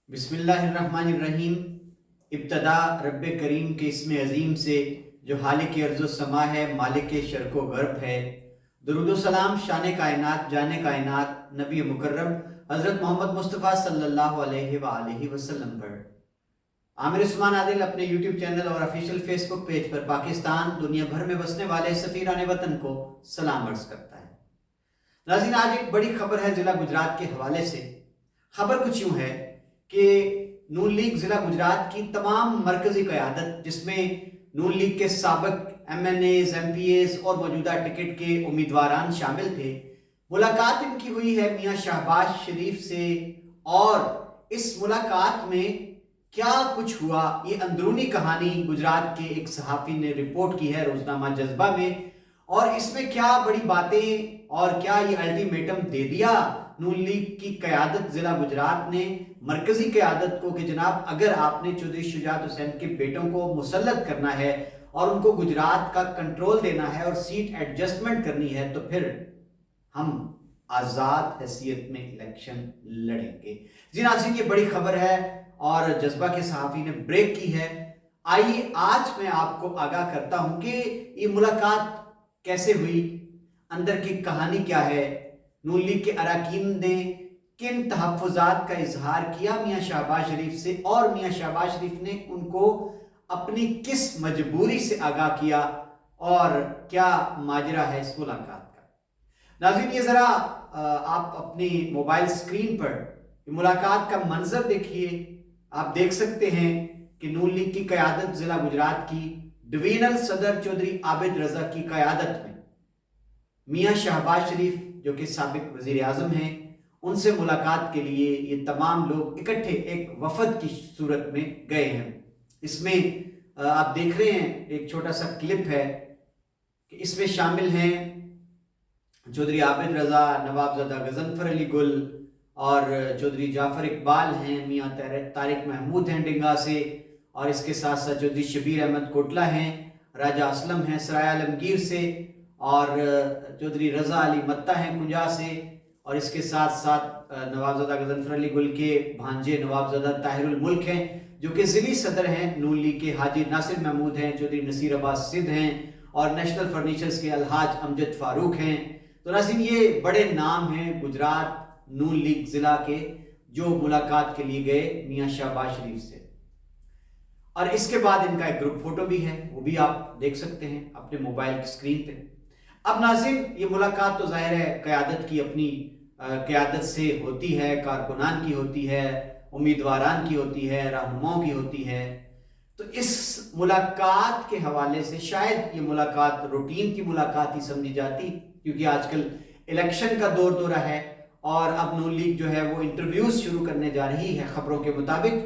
بسم اللہ الرحمن الرحیم۔ ابتدا رب کریم کے اسم عظیم سے جو خالق ارض و سما ہے، مالک شرق و غرب ہے۔ درود و سلام شان کائنات جان کائنات نبی مکرم حضرت محمد مصطفیٰ صلی اللہ علیہ وآلہ وسلم پر۔ عامر عثمان عادل اپنے یوٹیوب چینل اور افیشل فیس بک پیج پر پاکستان دنیا بھر میں بسنے والے سفیران وطن کو سلام عرض کرتا ہے۔ ناظرین، آج ایک بڑی خبر ہے ضلع گجرات کے حوالے سے۔ خبر کچھ یوں ہے کہ نون لیگ ضلع گجرات کی تمام مرکزی قیادت، جس میں نون لیگ کے سابق M N As, M P As اور موجودہ ٹکٹ کے امیدواران شامل تھے، ملاقات ان کی ہوئی ہے میاں شہباز شریف سے۔ اور اس ملاقات میں کیا کچھ ہوا، یہ اندرونی کہانی گجرات کے ایک صحافی نے رپورٹ کی ہے روزنامہ جذبہ میں۔ اور اس میں کیا بڑی باتیں اور کیا یہ الٹیمیٹم دے دیا نون لیگ کی قیادت ضلع گجرات نے مرکزی قیادت کو کہ جناب اگر آپ نے چودھری شجاعت حسین کے بیٹوں کو مسلط کرنا ہے اور ان کو گجرات کا کنٹرول دینا ہے اور سیٹ ایڈجسٹمنٹ کرنی ہے تو پھر ہم آزاد حیثیت میں الیکشن لڑیں گے۔ جی ناظرین، یہ بڑی خبر ہے اور جذبہ کے صحافی نے بریک کی ہے۔ آئیے آج میں آپ کو آگاہ کرتا ہوں کہ یہ ملاقات کیسے ہوئی، اندر کی کہانی کیا ہے، نون لیگ کے اراکین نے کن تحفظات کا اظہار کیا میاں شہباز شریف سے، اور میاں شہباز شریف نے ان کو اپنی کس مجبوری سے آگاہ کیا، اور کیا ماجرا ہے اس ملاقات کا۔ ناظرین، یہ ذرا آپ اپنی موبائل سکرین پر ملاقات کا منظر دیکھیے۔ آپ دیکھ سکتے ہیں کہ نون لیگ کی قیادت ضلع گجرات کی ڈویژنل صدر چودھری عابد رضا کی قیادت میں میاں شہباز شریف جو کہ سابق وزیر اعظم ہیں، ان سے ملاقات کے لیے یہ تمام لوگ اکٹھے ایک وفد کی صورت میں گئے ہیں۔ اس میں آپ دیکھ رہے ہیں ایک چھوٹا سا کلپ ہے کہ اس میں شامل ہیں چودھری عابد رضا، نواب زادہ غضنفر علی گل اور چودھری جعفر اقبال ہیں، میاں طارق محمود ہیں ڈنگا سے، اور اس کے ساتھ ساتھ چودھری شبیر احمد کوٹلہ ہیں، راجہ اسلم ہیں سرائے عالمگیر سے، اور چودھری رضا علی متہ ہیں کنجا سے، اور اس کے ساتھ ساتھ نواب زادہ غضنفر علی گل کے بھانجے نواب زادہ طاہر الملک ہیں جو کہ ضلعی صدر ہیں نون لیگ کے، حاجی ناصر محمود ہیں، چودھری نصیر عباس سدھ ہیں، اور نیشنل فرنیچرز کے الحاج امجد فاروق ہیں۔ تو ناظرین، یہ بڑے نام ہیں گجرات نون لیگ ضلع کے جو ملاقات کے لیے گئے میاں شہباز شریف سے۔ اور اس کے بعد ان کا ایک گروپ فوٹو بھی ہے، وہ بھی آپ دیکھ سکتے ہیں اپنے موبائل کی سکرین پہ۔ اب ناظرین، یہ ملاقات تو ظاہر ہے قیادت کی اپنی قیادت سے ہوتی ہے، کارکنان کی ہوتی ہے، امیدواران کی ہوتی ہے، رہنماؤں کی ہوتی ہے۔ تو اس ملاقات کے حوالے سے شاید یہ ملاقات روٹین کی ملاقات ہی سمجھی جاتی، کیونکہ آج کل الیکشن کا دورہ ہے اور اب نون لیگ جو ہے وہ انٹرویوز شروع کرنے جا رہی ہے خبروں کے مطابق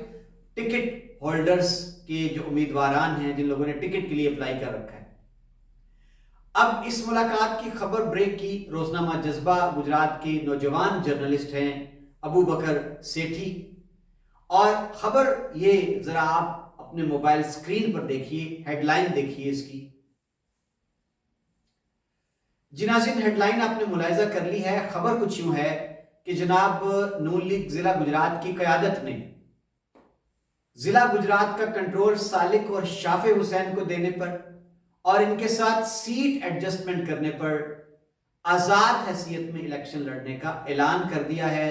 ٹکٹ ہولڈرز کے جو امیدواران ہیں، جن لوگوں نے ٹکٹ کے لیے اپلائی کر رکھا ہے۔ اب اس ملاقات کی خبر بریک کی روزنامہ جذبہ گجرات کے نوجوان جرنلسٹ ہیں ابو بکر سیٹھی، اور خبر یہ ذرا آپ اپنے موبائل سکرین پر دیکھیے، ہیڈ لائن دیکھیے اس کی۔ جی ناظرین، ہیڈ لائن آپ نے ملاحظہ کر لی ہے۔ خبر کچھ یوں ہے کہ جناب نون لیگ ضلع گجرات کی قیادت نے ضلع گجرات کا کنٹرول سالک اور شافع حسین کو دینے پر اور ان کے ساتھ سیٹ ایڈجسٹمنٹ کرنے پر آزاد حیثیت میں الیکشن لڑنے کا اعلان کر دیا ہے۔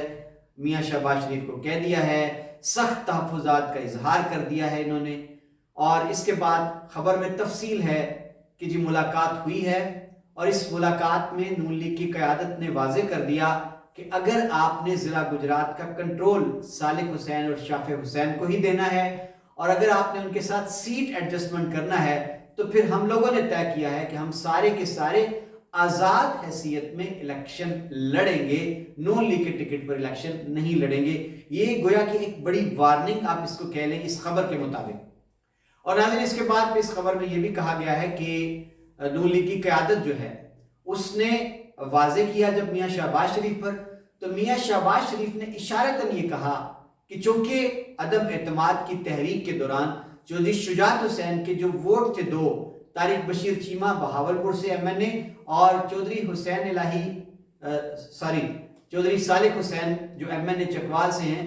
میاں شہباز شریف کو کہہ دیا ہے، سخت تحفظات کا اظہار کر دیا ہے انہوں نے۔ اور اس کے بعد خبر میں تفصیل ہے کہ جی ملاقات ہوئی ہے، اور اس ملاقات میں نون لیگ کی قیادت نے واضح کر دیا کہ اگر آپ نے ضلع گجرات کا کنٹرول سالک حسین اور شافع حسین کو ہی دینا ہے، اور اگر آپ نے ان کے ساتھ سیٹ ایڈجسٹمنٹ کرنا ہے، تو پھر ہم لوگوں نے طے کیا ہے کہ ہم سارے کے سارے آزاد حیثیت میں الیکشن لڑیں گے، نون لیگ کے ٹکٹ پر الیکشن نہیں لڑیں گے۔ یہ گویا کہ ایک بڑی وارننگ آپ اس کو کہہ لیں اس خبر کے مطابق۔ اور ناظرین، اس کے بعد اس خبر میں یہ بھی کہا گیا ہے کہ نون لیگ کی قیادت جو ہے اس نے واضح کیا جب میاں شہباز شریف پر، تو میاں شہباز شریف نے اشارتاً یہ کہا کہ چونکہ عدم اعتماد کی تحریک کے دوران چودھری شجاعت حسین کے جو ووٹ تھے دو، طارق بشیر چیمہ بہاولپور سے ایم این اے اور چودھری چودھری صالح حسین جو ایم این اے چکوال سے ہیں،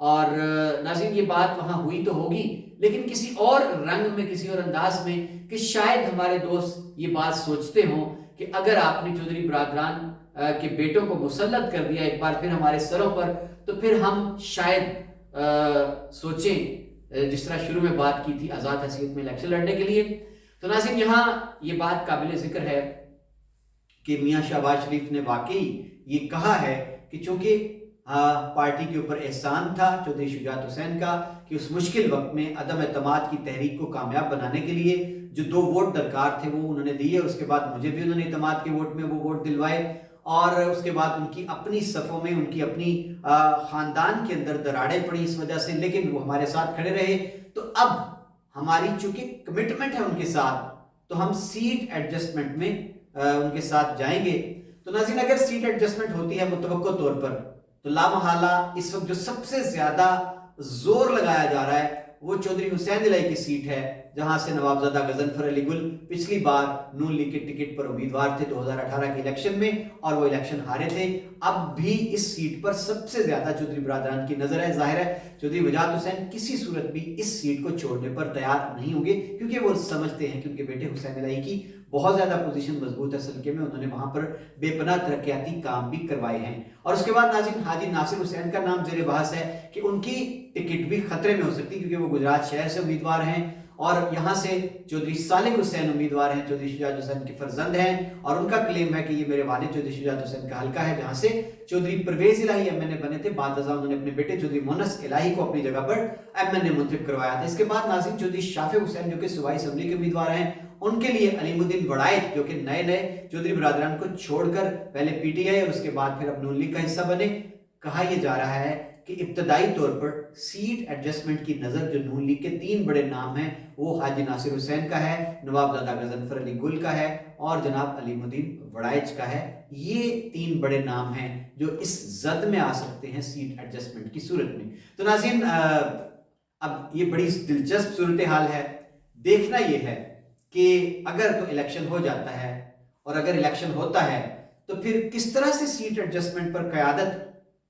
اور ناظرین یہ بات وہاں ہوئی تو ہوگی لیکن کسی اور رنگ میں، کسی اور انداز میں، کہ شاید ہمارے دوست یہ بات سوچتے ہوں کہ اگر آپ نے چودھری برادران کے بیٹوں کو مسلط کر دیا ایک بار پھر ہمارے سروں پر، تو پھر ہم شاید سوچیں جس طرح شروع میں بات کی تھی آزاد حیثیت میں الیکشن لڑنے کے لیے۔ تو ناظرین یہاں یہ بات قابل ذکر ہے کہ میاں شہباز شریف نے واقعی یہ کہا ہے کہ چونکہ پارٹی کے اوپر احسان تھا چودھری شجاعت حسین کا کہ اس مشکل وقت میں عدم اعتماد کی تحریک کو کامیاب بنانے کے لیے جو 2 ووٹ درکار تھے وہ انہوں نے دیے، اور اس کے بعد مجھے بھی انہوں نے اعتماد کے ووٹ میں وہ ووٹ دلوائے، اور اس کے بعد ان کی اپنی صفوں میں، ان کی اپنی خاندان کے اندر دراڑیں پڑی اس وجہ سے، لیکن وہ ہمارے ساتھ کھڑے رہے۔ تو اب ہماری چونکہ کمٹمنٹ ہے ان کے ساتھ، تو ہم سیٹ ایڈجسٹمنٹ میں ان کے ساتھ جائیں گے۔ تو ناظرین اگر سیٹ ایڈجسٹمنٹ ہوتی ہے متوقع طور پر، تو لامحالہ اس وقت جو سب سے زیادہ زور لگایا جا رہا ہے وہ چودھری حسین الہی کی سیٹ ہے، جہاں سے نوابزادہ غضنفر علی گل پچھلی بار نون لیگ کے ٹکٹ پر امیدوار تھے 2018 کے الیکشن میں، اور وہ الیکشن ہارے تھے۔ اب بھی اس سیٹ پر سب سے زیادہ چودھری برادران کی نظر ہے۔ ظاہر ہے چودھری وجاہت حسین کسی صورت بھی اس سیٹ کو چھوڑنے پر تیار نہیں ہوں گے، کیونکہ وہ سمجھتے ہیں کہ ان کے بیٹے حسین الہی کی بہت زیادہ پوزیشن مضبوط ہے سلکے میں، انہوں نے وہاں پر بے پناہ ترقیاتی کام بھی کروائے ہیں۔ اور اس کے بعد ناظرین حاجی ناصر حسین کا نام زیر بحث ہے کہ ان کی ٹکٹ بھی خطرے میں ہو سکتی ہے، کیونکہ وہ گجرات شہر سے امیدوار ہیں، اور یہاں سے چودھری صالح حسین امیدوار ہیں، چودھری شجاعت حسین کے فرزند ہیں، اور ان کا کلیم ہے کہ یہ میرے والد چودھری شجاعت حسین کا حلقہ ہے، جہاں سے چودھری پرویز الہی ایم این اے بنے تھے، بعد ازاں انہوں نے اپنے بیٹے چودھری مونس الہی کو اپنی جگہ پر ایم این اے منتخب کروایا تھا۔ اس کے بعد ناظرین چودھری شافع حسین جو کہ صوبائی اسمبلی کے امیدوار ہیں، ان کے لیے علیم الدین وڑائچ جو کہ نئے چودھری برادران کو چھوڑ کر پہلے پی ٹی آئی اور اس کے بعد پھر اب نون لیگ کا حصہ بنے۔ کہا یہ جا رہا ہے کہ ابتدائی طور پر سیٹ ایڈجسٹمنٹ کی نظر جو نون لیگ کے 3 بڑے نام ہیں وہ حاجی ناصر حسین کا ہے، نوابزادہ غضنفر علی گل کا ہے، اور جناب علیم الدین وڑائچ کا ہے۔ یہ 3 بڑے نام ہیں جو اس زد میں آ سکتے ہیں سیٹ ایڈجسٹمنٹ کی صورت میں۔ تو ناظرین اب یہ بڑی دلچسپ صورتحال ہے، دیکھنا یہ ہے کہ اگر تو الیکشن ہو جاتا ہے، اور اگر الیکشن ہوتا ہے تو پھر کس طرح سے سیٹ ایڈجسٹمنٹ پر قیادت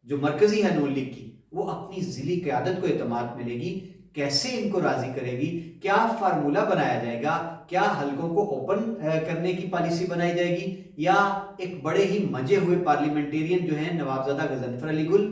جو مرکزی ہے نون لیگ کی وہ اپنی ضلعی قیادت کو اعتماد ملے گی، کیسے ان کو راضی کرے گی، کیا فارمولہ بنایا جائے گا، کیا حلقوں کو اوپن کرنے کی پالیسی بنائی جائے گی، یا ایک بڑے ہی منجے ہوئے پارلیمنٹیرین جو ہیں نوابزادہ غضنفر علی گل،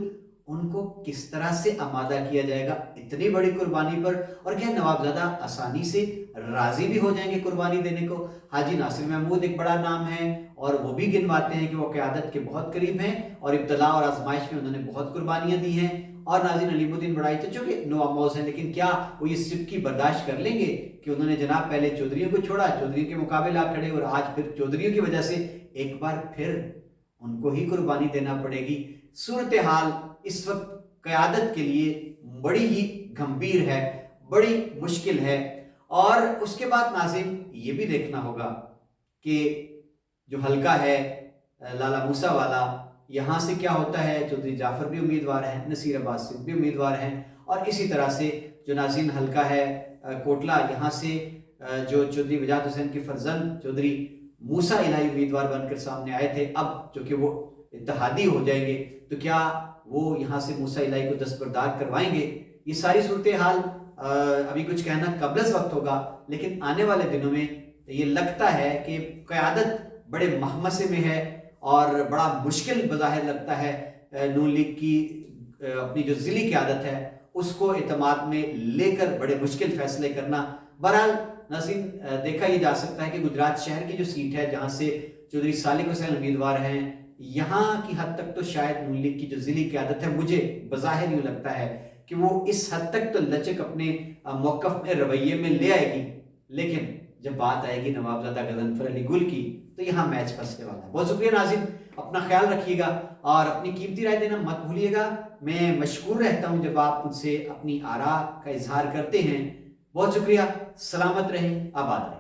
ان کو کس طرح سے آمادہ کیا جائے گا اتنی بڑی قربانی پر، اور کیا نوابزادہ آسانی سے راضی بھی ہو جائیں گے قربانی دینے کو۔ حاجی ناصر محمود ایک بڑا نام ہے، اور وہ بھی گنواتے ہیں کہ وہ قیادت کے بہت قریب ہیں، اور ابتلا اور آزمائش میں انہوں نے بہت قربانیاں دی ہیں۔ اور ناظرین علیم الدین وڑائچ تو چونکہ نواب موز ہیں، لیکن کیا وہ یہ سب کی برداشت کر لیں گے کہ انہوں نے جناب پہلے چودھریوں کو چھوڑا، چودھریوں کے مقابلے آ کھڑے، اور آج پھر چودھریوں کی وجہ سے ایک بار پھر ان کو ہی قربانی دینا پڑے گی۔ صورتحال اس وقت قیادت کے لیے بڑی ہی گھمبیر ہے، بڑی مشکل ہے۔ اور اس کے بعد ناظرین یہ بھی دیکھنا ہوگا کہ جو حلقہ ہے لالا موسیٰ والا، یہاں سے کیا ہوتا ہے۔ چودھری جعفر بھی امیدوار ہیں، نصیر عباس صدیق بھی امیدوار ہیں، اور اسی طرح سے جو ناظرین حلقہ ہے کوٹلہ، یہاں سے جو چودھری وجاہت حسین کے فرزند چودھری موسیٰ الہی امیدوار بن کر سامنے آئے تھے، اب جو کہ وہ اتحادی ہو جائیں گے تو کیا وہ یہاں سے موسیٰ الہی کو دستبردار کروائیں گے۔ یہ ساری صورتحال ابھی کچھ کہنا قبل از وقت ہوگا، لیکن آنے والے دنوں میں یہ لگتا ہے کہ قیادت بڑے مہمسے میں ہے، اور بڑا مشکل بظاہر لگتا ہے نون لیگ کی اپنی جو ضلعی قیادت ہے اس کو اعتماد میں لے کر بڑے مشکل فیصلے کرنا۔ بہرحال ناظرین دیکھا یہ جا سکتا ہے کہ گجرات شہر کی جو سیٹ ہے جہاں سے چودھری صالح حسین امیدوار ہیں، یہاں کی حد تک تو شاید نون لیگ کی جو ضلعی قیادت ہے، مجھے بظاہر یوں لگتا ہے کہ وہ اس حد تک تو لچک اپنے موقف میں رویے میں لے آئے گی، لیکن جب بات آئے گی نوابزادہ غضنفر علی گل کی تو یہاں میچ پھنسنے والا ہے۔ بہت شکریہ ناظرین، اپنا خیال رکھیے گا اور اپنی قیمتی رائے دینا مت بھولیے گا۔ میں مشکور رہتا ہوں جب آپ مجھ سے اپنی آراء کا اظہار کرتے ہیں۔ بہت شکریہ، سلامت رہیں، آباد رہیں۔